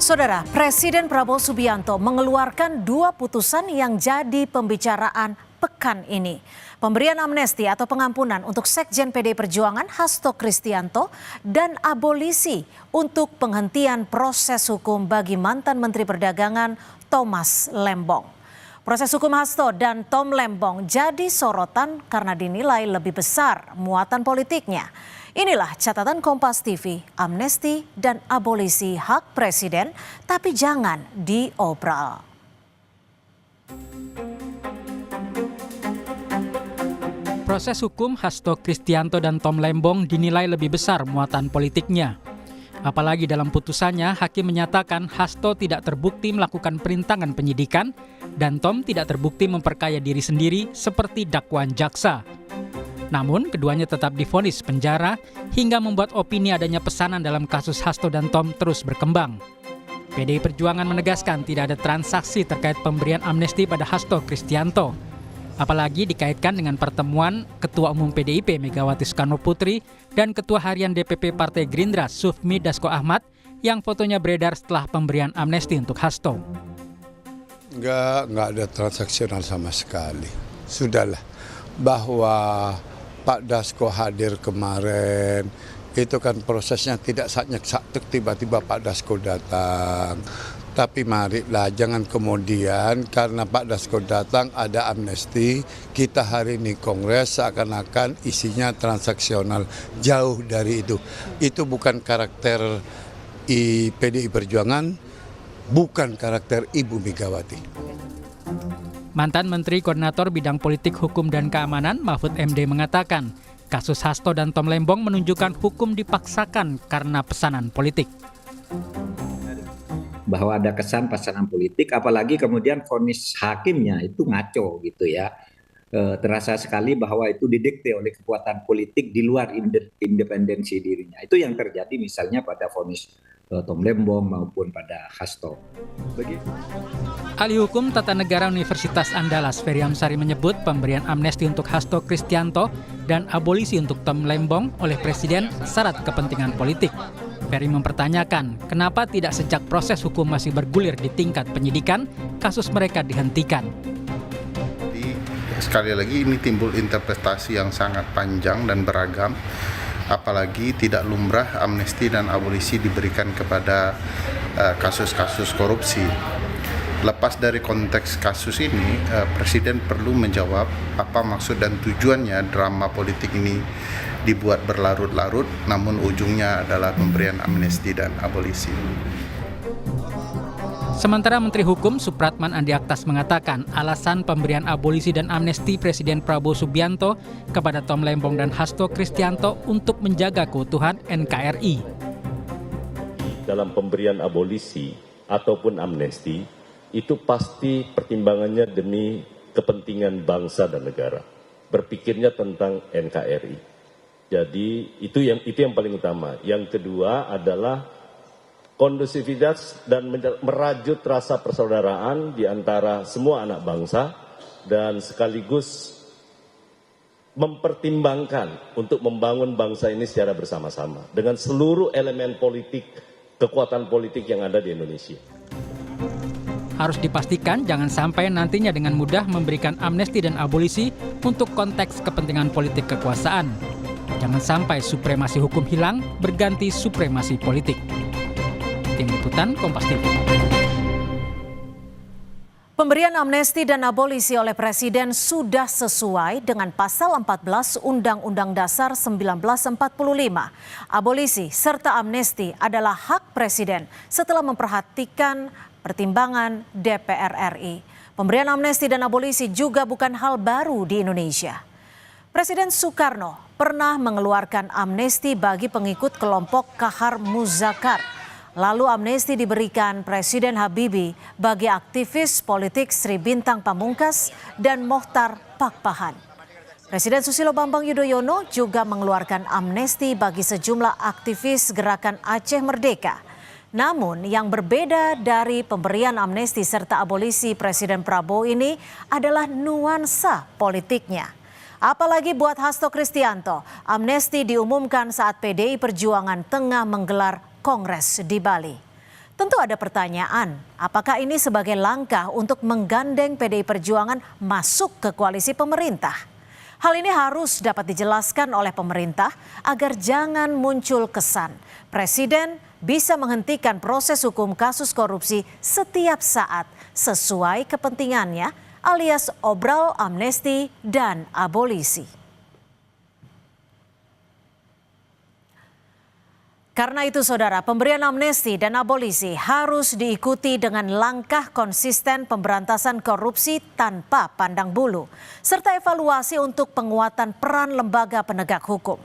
Saudara, Presiden Prabowo Subianto mengeluarkan dua putusan yang jadi pembicaraan pekan ini. Pemberian amnesti atau pengampunan untuk Sekjen PDI Perjuangan Hasto Kristianto dan abolisi untuk penghentian proses hukum bagi mantan Menteri Perdagangan Thomas Lembong. Proses hukum Hasto dan Tom Lembong jadi sorotan karena dinilai lebih besar muatan politiknya. Inilah catatan Kompas TV, amnesti dan abolisi hak presiden, tapi jangan diobral. Proses hukum Hasto Kristianto dan Tom Lembong dinilai lebih besar muatan politiknya. Apalagi dalam putusannya, hakim menyatakan Hasto tidak terbukti melakukan perintangan penyidikan dan Tom tidak terbukti memperkaya diri sendiri seperti dakwaan jaksa. Namun, keduanya tetap divonis penjara hingga membuat opini adanya pesanan dalam kasus Hasto dan Tom terus berkembang. PDI Perjuangan menegaskan tidak ada transaksi terkait pemberian amnesti pada Hasto Kristianto. Apalagi dikaitkan dengan pertemuan Ketua Umum PDIP Megawati Soekarnoputri dan Ketua Harian DPP Partai Gerindra Sufmi Dasko Ahmad yang fotonya beredar setelah pemberian amnesti untuk Hasto. Enggak ada transaksional sama sekali. Sudahlah, bahwa Pak Dasko hadir kemarin, itu kan prosesnya tidak saknyek-saktek tiba-tiba Pak Dasko datang. Tapi marilah jangan kemudian karena Pak Dasko datang ada amnesti, kita hari ini kongres seakan-akan isinya transaksional. Jauh dari itu. Itu bukan karakter PDI Perjuangan, bukan karakter Ibu Megawati. Mantan Menteri Koordinator Bidang Politik, Hukum, dan Keamanan Mahfud MD mengatakan kasus Hasto dan Tom Lembong menunjukkan hukum dipaksakan karena pesanan politik. Bahwa ada kesan pesanan politik, apalagi kemudian vonis hakimnya itu ngaco gitu ya. Terasa sekali bahwa itu didikte oleh kekuatan politik di luar independensi dirinya. Itu yang terjadi misalnya pada vonis Tom Lembong maupun pada Hasto. Begitu. Ahli Hukum Tata Negara Universitas Andalas Ferry Amsari menyebut pemberian amnesti untuk Hasto Kristianto dan abolisi untuk Tom Lembong oleh Presiden syarat kepentingan politik. Ferry mempertanyakan kenapa tidak sejak proses hukum masih bergulir di tingkat penyidikan, kasus mereka dihentikan. Sekali lagi ini timbul interpretasi yang sangat panjang dan beragam, apalagi tidak lumrah amnesti dan abolisi diberikan kepada kasus-kasus korupsi. Lepas dari konteks kasus ini, Presiden perlu menjawab apa maksud dan tujuannya drama politik ini dibuat berlarut-larut, namun ujungnya adalah pemberian amnesti dan abolisi. Sementara Menteri Hukum Supratman Andi Aktas mengatakan alasan pemberian abolisi dan amnesti Presiden Prabowo Subianto kepada Tom Lembong dan Hasto Kristianto untuk menjaga keutuhan NKRI. Dalam pemberian abolisi ataupun amnesti, itu pasti pertimbangannya demi kepentingan bangsa dan negara. Berpikirnya tentang NKRI. Jadi itu yang paling utama. Yang kedua adalah kondusivitas dan merajut rasa persaudaraan di antara semua anak bangsa dan sekaligus mempertimbangkan untuk membangun bangsa ini secara bersama-sama dengan seluruh elemen politik, kekuatan politik yang ada di Indonesia. Harus dipastikan jangan sampai nantinya dengan mudah memberikan amnesti dan abolisi untuk konteks kepentingan politik kekuasaan. Jangan sampai supremasi hukum hilang berganti supremasi politik. Tim Liputan Kompas TV. Pemberian amnesti dan abolisi oleh Presiden sudah sesuai dengan Pasal 14 Undang-Undang Dasar 1945. Abolisi serta amnesti adalah hak Presiden setelah memperhatikan pertimbangan DPR RI. Pemberian amnesti dan abolisi juga bukan hal baru di Indonesia. Presiden Soekarno pernah mengeluarkan amnesti bagi pengikut kelompok Kahar Muzakar. Lalu amnesti diberikan Presiden Habibie bagi aktivis politik Sri Bintang Pamungkas dan Mohtar Pakpahan. Presiden Susilo Bambang Yudhoyono juga mengeluarkan amnesti bagi sejumlah aktivis Gerakan Aceh Merdeka. Namun yang berbeda dari pemberian amnesti serta abolisi Presiden Prabowo ini adalah nuansa politiknya. Apalagi buat Hasto Kristianto, amnesti diumumkan saat PDI Perjuangan tengah menggelar kongres di Bali. Tentu ada pertanyaan, apakah ini sebagai langkah untuk menggandeng PDI Perjuangan masuk ke koalisi pemerintah? Hal ini harus dapat dijelaskan oleh pemerintah agar jangan muncul kesan Presiden bisa menghentikan proses hukum kasus korupsi setiap saat sesuai kepentingannya alias obral amnesti dan abolisi. Karena itu saudara, pemberian amnesti dan abolisi harus diikuti dengan langkah konsisten pemberantasan korupsi tanpa pandang bulu, serta evaluasi untuk penguatan peran lembaga penegak hukum.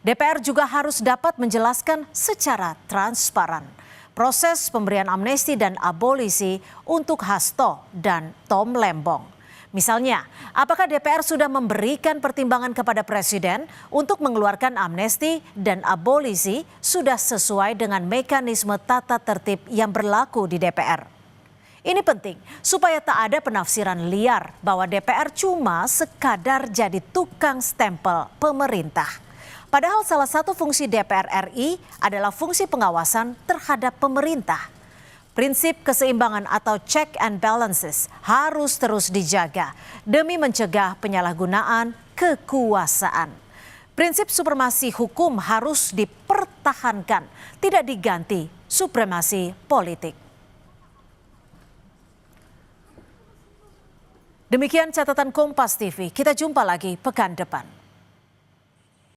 DPR juga harus dapat menjelaskan secara transparan proses pemberian amnesti dan abolisi untuk Hasto dan Tom Lembong. Misalnya, apakah DPR sudah memberikan pertimbangan kepada Presiden untuk mengeluarkan amnesti dan abolisi sudah sesuai dengan mekanisme tata tertib yang berlaku di DPR? Ini penting supaya tak ada penafsiran liar bahwa DPR cuma sekadar jadi tukang stempel pemerintah. Padahal salah satu fungsi DPR RI adalah fungsi pengawasan terhadap pemerintah. Prinsip keseimbangan atau check and balances harus terus dijaga demi mencegah penyalahgunaan kekuasaan. Prinsip supremasi hukum harus dipertahankan, tidak diganti supremasi politik. Demikian catatan Kompas TV, kita jumpa lagi pekan depan.